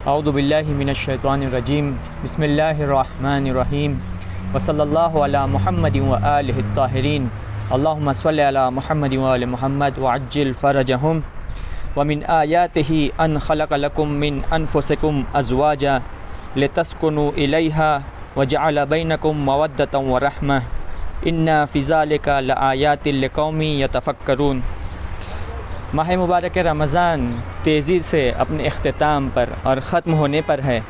औज़ु बिल्लाहि मिनश्शैतानिर्रजीम बिस्मिल्लाहिर्रहमानिर्रहीम वसल्लल्लाहु अला मुहम्मदिन व आलिहि त्ताहिरीन अल्लाहुम्मा सल्लि अला मुहम्मदिन व आलि मुहम्मद व अज्जिल फ़रजहुम व मिन आयातिहि अन खलक़ लकुम मिन अनफुसिकुम अज़वाजा लितस्कुनु इलैहा व जअल बैनकुम मवद्दतन व रहमह इन्ना फ़ी ज़ालिका लआयातिन लिक़ौमिन यतफ़क्करून। माह मुबारक रमज़ान तेज़ी से अपने अख्तिताम पर और ख़त्म होने पर है,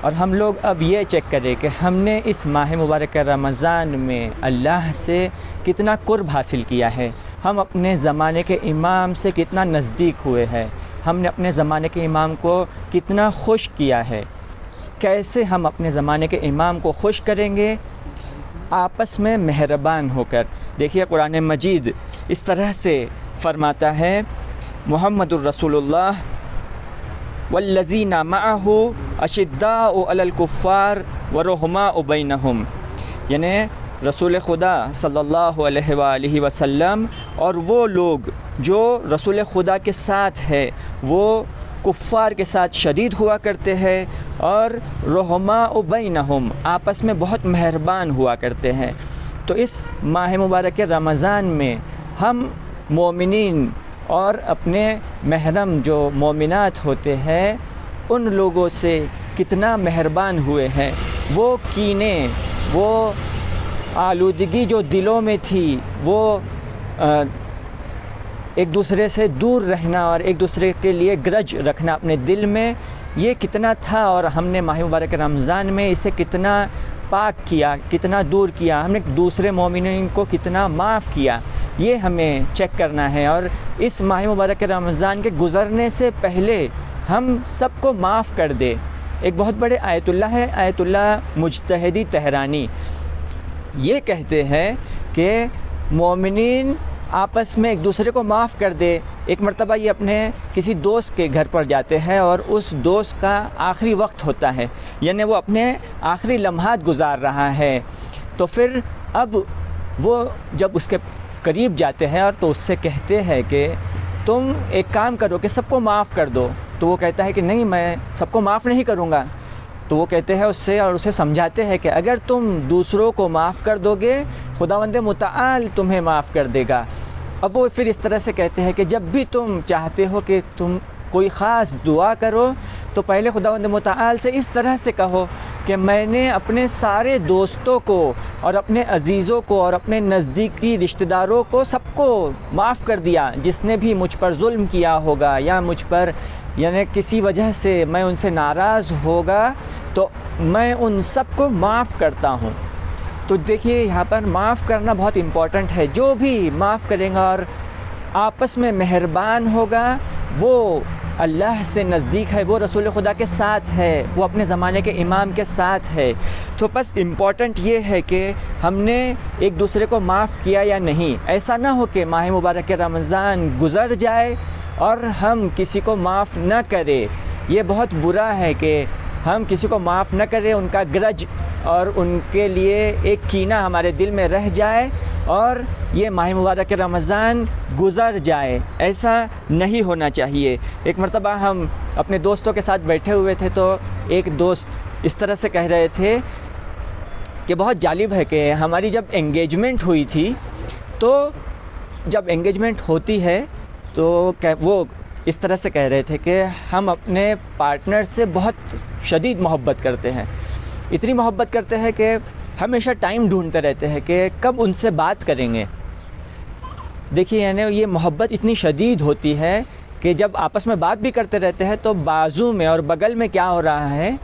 और हम लोग अब ये चेक करें कि हमने इस माह मुबारक रमज़ान में अल्लाह से कितना कुर्ब हासिल किया है, हम अपने ज़माने के इमाम से कितना नज़दीक हुए हैं, हमने अपने ज़माने के इमाम को कितना खुश किया है। कैसे हम अपने ज़माने के इमाम को खुश करेंगे? आपस में मेहरबान होकर। देखिए कुरान मजीद इस तरह से फ़रमाता है, मुहम्मदुर रसूलुल्लाह वल्लज़ीना मअहु अशिद्दाउ अलल कुफ़्फ़ार व रुहमाउ बैनहुम, यानी रसूल खुदा सल्लल्लाहु अलैहि वसल्लम और वो लोग जो रसूल खुदा के साथ है वो कुफ़्फ़ार के साथ शदीद हुआ करते हैं और रुहमाउ बैनहुम आपस में बहुत मेहरबान हुआ करते हैं। तो इस माह मुबारक रमज़ान में हम मोमिनीन और अपने महरम जो मोमिनात होते हैं उन लोगों से कितना मेहरबान हुए हैं। वो कीने, वो आलूदगी जो दिलों में थी, वो एक दूसरे से दूर रहना और एक दूसरे के लिए ग्रज रखना अपने दिल में, ये कितना था। और हमने माह मुबारक रमज़ान में इसे कितना पाक किया, कितना दूर किया, हमने दूसरे मोमिनीन को कितना माफ़ किया, ये हमें चेक करना है। और इस माह मुबारक रमज़ान के गुज़रने से पहले हम सबको माफ़ कर दे। एक बहुत बड़े आयतुल्लाह है, आयतुल्लाह मुज्तहिदी तहरानी, ये कहते हैं कि मोमिनीन आपस में एक दूसरे को माफ़ कर दे। एक मरतबा ये अपने किसी दोस्त के घर पर जाते हैं और उस दोस्त का आखिरी वक्त होता है, यानी वो अपने आखिरी लम्हात गुजार रहा है। तो फिर अब वो जब उसके करीब जाते हैं और तो उससे कहते हैं कि तुम एक काम करो कि सबको माफ़ कर दो। तो वो कहता है कि नहीं, मैं सबको माफ़ नहीं करूँगा। तो वो कहते हैं उससे और उसे समझाते हैं कि अगर तुम दूसरों को माफ़ कर दोगे खुदावंद मुतआल तुम्हें माफ़ कर देगा। अब वो फिर इस तरह से कहते हैं कि जब भी तुम चाहते हो कि तुम कोई ख़ास दुआ करो तो पहले खुदावंद मुतआल से इस तरह से कहो कि मैंने अपने सारे दोस्तों को और अपने अज़ीज़ों को और अपने नज़दीकी रिश्तेदारों को सबको माफ़ कर दिया, जिसने भी मुझ पर जुल्म किया होगा या मुझ पर यानी किसी वजह से मैं उनसे नाराज़ होगा तो मैं उन सबको माफ़ करता हूँ। तो देखिए यहाँ पर माफ़ करना बहुत इम्पॉर्टेंट है। जो भी माफ़ करेगा और आपस में मेहरबान होगा वो अल्लाह से नज़दीक है, वो रसूल खुदा के साथ है, वो अपने ज़माने के इमाम के साथ है। तो बस इम्पॉर्टेंट ये है कि हमने एक दूसरे को माफ़ किया या नहीं। ऐसा ना हो कि माह मुबारक रमज़ान गुज़र जाए और हम किसी को माफ़ न करें। ये बहुत बुरा है कि हम किसी को माफ़ न करें, उनका ग्रज और उनके लिए एक कीना हमारे दिल में रह जाए और ये माह मुबारक रमज़ान गुज़र जाए। ऐसा नहीं होना चाहिए। एक मरतबा हम अपने दोस्तों के साथ बैठे हुए थे तो एक दोस्त इस तरह से कह रहे थे कि बहुत जालिब है कि हमारी जब एंगेजमेंट हुई थी तो जब एंगेजमेंट होती है तो वो इस तरह से कह रहे थे कि हम अपने पार्टनर से बहुत शदीद मोहब्बत करते हैं, इतनी मोहब्बत करते हैं कि हमेशा टाइम ढूंढते रहते हैं कि कब उनसे बात करेंगे। देखिए यानी ये मोहब्बत इतनी शदीद होती है कि जब आपस में बात भी करते रहते हैं तो बाजू में और बगल में क्या हो रहा है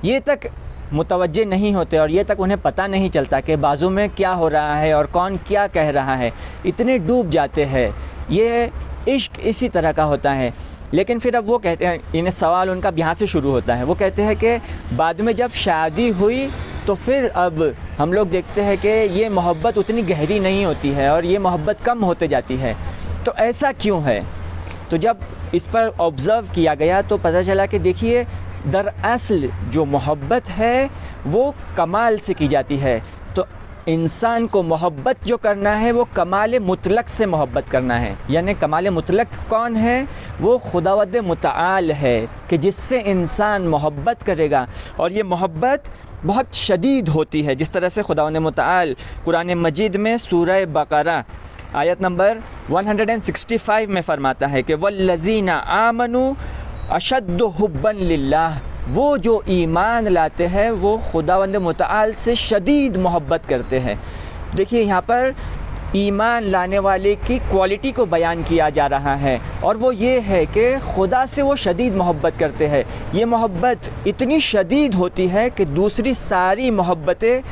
ये तक मुतवज्जे नहीं होते और ये तक उन्हें पता नहीं चलता कि बाजू में क्या हो रहा है और कौन क्या कह रहा है। इतने डूब जाते हैं। ये इश्क इसी तरह का होता है। लेकिन फिर अब वो कहते हैं, इन्हें सवाल उनका यहाँ से शुरू होता है। वो कहते हैं कि बाद में जब शादी हुई तो फिर अब हम लोग देखते हैं कि ये मोहब्बत उतनी गहरी नहीं होती है और ये मोहब्बत कम होते जाती है। तो ऐसा क्यों है? तो जब इस पर ऑब्ज़र्व किया गया तो पता चला कि देखिए दरअसल जो मोहब्बत है वो कमाल से की जाती है। तो इंसान को मोहब्बत जो करना है वो कमाल मुतलक से मोहब्बत करना है। यानी कमाल मुतलक कौन है? वो खुदावंद मुतआल है कि जिससे इंसान मोहब्बत करेगा, और ये मोहब्बत बहुत शदीद होती है। जिस तरह से खुदावंद मुतआल कुरान मजीद में सूरह बकरा आयत नंबर 165 में फ़रमाता है कि वल्लज़ीना आमनू अशद्दु हुब्बन लिल्लाह, वो जो ईमान लाते हैं वो खुदावंद मुतआल से शदीद मोहब्बत करते हैं। देखिए यहाँ पर ईमान लाने वाले की क्वालिटी को बयान किया जा रहा है, और वो ये है कि खुदा से वो शदीद मोहब्बत करते हैं। ये मोहब्बत इतनी शदीद होती है कि दूसरी सारी मोहब्बतें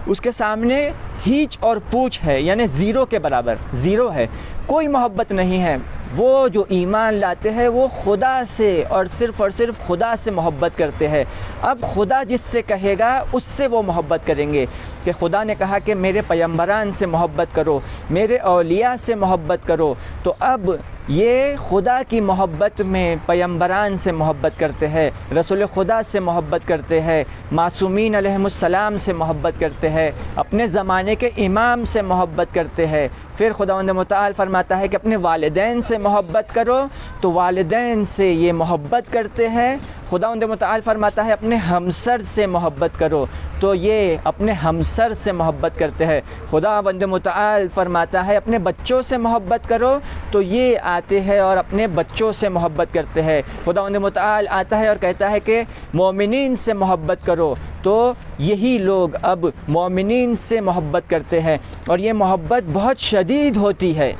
उसके सामने हीच और पूछ है, यानी ज़ीरो के बराबर, ज़ीरो है, कोई मोहब्बत नहीं है। वो जो ईमान लाते हैं वो खुदा से और सिर्फ़ खुदा से मोहब्बत करते हैं। अब खुदा जिससे कहेगा उससे वो मोहब्बत करेंगे कि खुदा ने कहा कि मेरे पैगंबरान से मोहब्बत करो, मेरे औलिया से मोहब्बत करो, तो अब ये खुदा की मोहब्बत में पैगंबरान से मोहब्बत करते हैं, रसूल खुदा से मोहब्बत करते हैं, मासूमीन अलैहिमुस्सलाम से मोहब्बत करते हैं, अपने ज़माने के इमाम से मोहब्बत करते हैं। फिर खुदावंद मुतआल फरमाता है कि अपने वालिदैन से मोहब्बत करो, तो वालिदैन से ये मोहब्बत करते हैं। खुदावंद मुतआल फरमाता है अपने हमसर से मोहब्बत करो, तो ये अपने हमसर से मोहब्बत करते हैं। खुदावंद मुतआल फरमाता है अपने बच्चों से मोहब्बत करो, तो ये आते हैं और अपने बच्चों से मोहब्बत करते हैं। खुदावंद मुतआल आता है और कहता है कि मोमिनीन से मोहब्बत करो, तो यही लोग अब मोमिनीन से मोहब्बत करते हैं, और ये मोहब्बत बहुत शदीद होती है।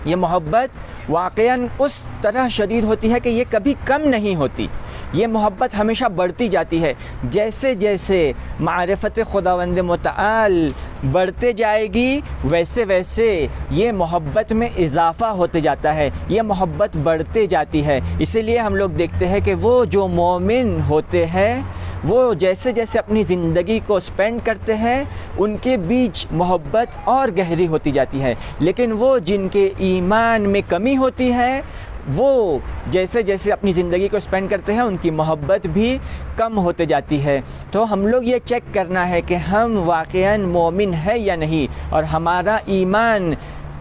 ये मोहब्बत वाक़ईन उस तरह शदीद होती है कि ये कभी कम नहीं होती। ये मोहब्बत हमेशा बढ़ती जाती है। जैसे जैसे मारिफत खुदावंद मुतआल बढ़ते जाएगी वैसे वैसे ये मोहब्बत में इजाफ़ा होते जाता है, ये मोहब्बत बढ़ते जाती है। इसीलिए हम लोग देखते हैं कि वो जो मोमिन होते हैं वो जैसे जैसे अपनी ज़िंदगी को स्पेंड करते हैं उनके बीच मोहब्बत और गहरी होती जाती है। लेकिन वो जिनके ईमान में कमी होती है वो जैसे जैसे अपनी ज़िंदगी को स्पेंड करते हैं उनकी मोहब्बत भी कम होते जाती है। तो हम लोग ये चेक करना है कि हम वाक़ईन मोमिन है या नहीं, और हमारा ईमान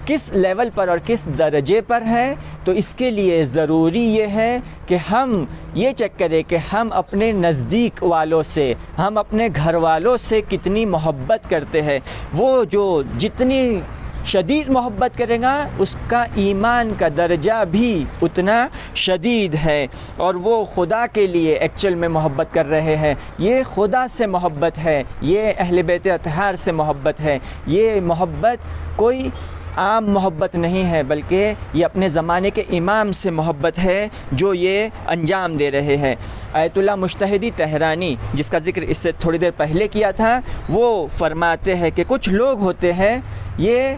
किस लेवल पर और किस दर्जे पर है। तो इसके लिए ज़रूरी ये है कि हम ये चेक करें कि हम अपने नज़दीक वालों से, हम अपने घर वालों से कितनी मोहब्बत करते हैं। वो जो जितनी शदीद मोहब्बत करेगा उसका ईमान का दर्जा भी उतना शदीद है, और वो खुदा के लिए एक्चुअल में मोहब्बत कर रहे हैं। ये खुदा से मोहब्बत है, ये अहले बैत अतहार से मोहब्बत है। ये मोहब्बत कोई आम मोहब्बत नहीं है, बल्कि ये अपने ज़माने के इमाम से मोहब्बत है जो ये अंजाम दे रहे हैं। आयतुल्लाह मुज्तहिदी तहरानी, जिसका ज़िक्र इससे थोड़ी देर पहले किया था, वो फरमाते हैं कि कुछ लोग होते हैं ये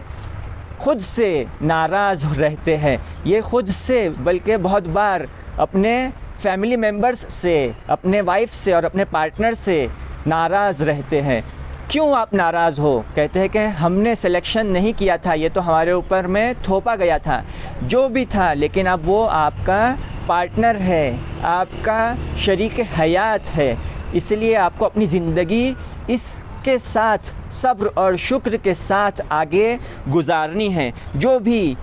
ख़ुद से नाराज़ रहते हैं, ये ख़ुद से बल्कि बहुत बार अपने फैमिली मेम्बर्स से, अपने वाइफ से और अपने पार्टनर से नाराज़ रहते हैं। क्यों आप नाराज़ हो? कहते हैं कि हमने सिलेक्शन नहीं किया था, ये तो हमारे ऊपर में थोपा गया था, जो भी था, लेकिन अब वो आपका पार्टनर है, आपका शरीक हयात है, इसलिए आपको अपनी ज़िंदगी इसके साथ सब्र और शुक्र के साथ आगे गुजारनी है। जो भी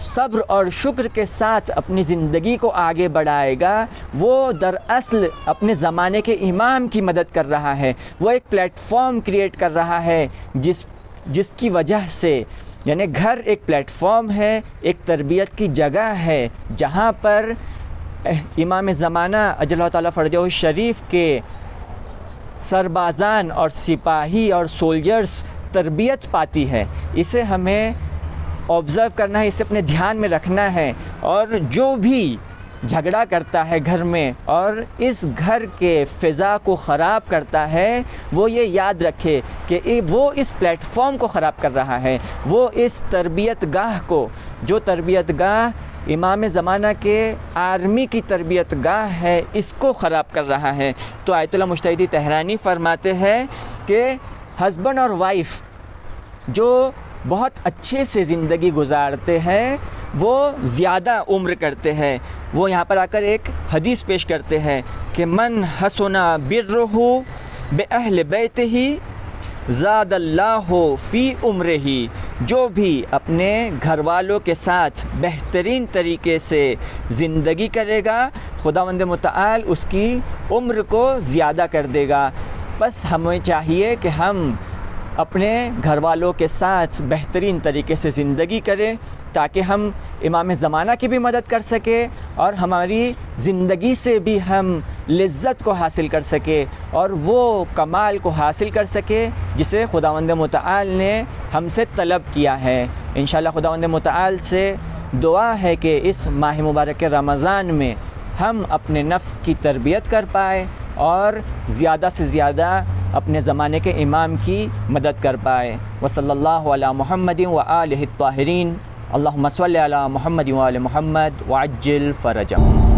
सब्र और शुक्र के साथ अपनी ज़िंदगी को आगे बढ़ाएगा वो दरअसल अपने ज़माने के इमाम की मदद कर रहा है। वो एक प्लेटफॉर्म क्रिएट कर रहा है जिसकी वजह से, यानी घर एक प्लेटफॉर्म है, एक तरबियत की जगह है जहाँ पर इमाम ज़माना अजल्लाहु ताला फ़रजहु शरीफ के सरबाज़ान और सिपाही और सोल्जर्स तरबियत पाती है। इसे हमें ऑब्ज़र्व करना है, इसे अपने ध्यान में रखना है। और जो भी झगड़ा करता है घर में और इस घर के फ़िज़ा को ख़राब करता है, वो ये याद रखे कि वो इस प्लेटफॉर्म को ख़राब कर रहा है, वो इस तरबियत गाह को, जो तरबियत गाह इमाम ज़माना के आर्मी की तरबियत गाह है, इसको ख़राब कर रहा है। तो आयतुल्लाह मुज्तहिदी तहरानी फरमाते हैं कि हस्बैंड और वाइफ़ जो बहुत अच्छे से ज़िंदगी गुजारते हैं वो ज़्यादा उम्र करते हैं। वो यहाँ पर आकर एक हदीस पेश करते हैं कि मन हसना बिर्रुहु बे अहले बैतिही ज़ादल्लाहु फ़ी उम्रिही, जो भी अपने घर वालों के साथ बेहतरीन तरीके से ज़िंदगी करेगा खुदावंद मुतआल उसकी उम्र को ज़्यादा कर देगा। बस हमें चाहिए कि हम अपने घर वालों के साथ बेहतरीन तरीके से ज़िंदगी करें ताकि हम इमाम ज़माना की भी मदद कर सकें और हमारी ज़िंदगी से भी हम लज्जत को हासिल कर सकें और वो कमाल को हासिल कर सकें जिसे खुदावंद मुतआल ने हमसे तलब किया है। इंशाअल्लाह खुदावंद मुतआल से दुआ है कि इस माह मुबारक के रमज़ान में हम अपने नफ्स की तरबियत कर पाए और ज़्यादा से ज़्यादा अपने ज़माने के इमाम की मदद कर पाए। वसल्लल्लाहु अला मुहम्मदिन व आलिहि त्ताहिरीन। अल्लाहुम्मा सल्लि अला मुहम्मदिन व आलि मुहम्मद व अज्जिल फ़रजहुम।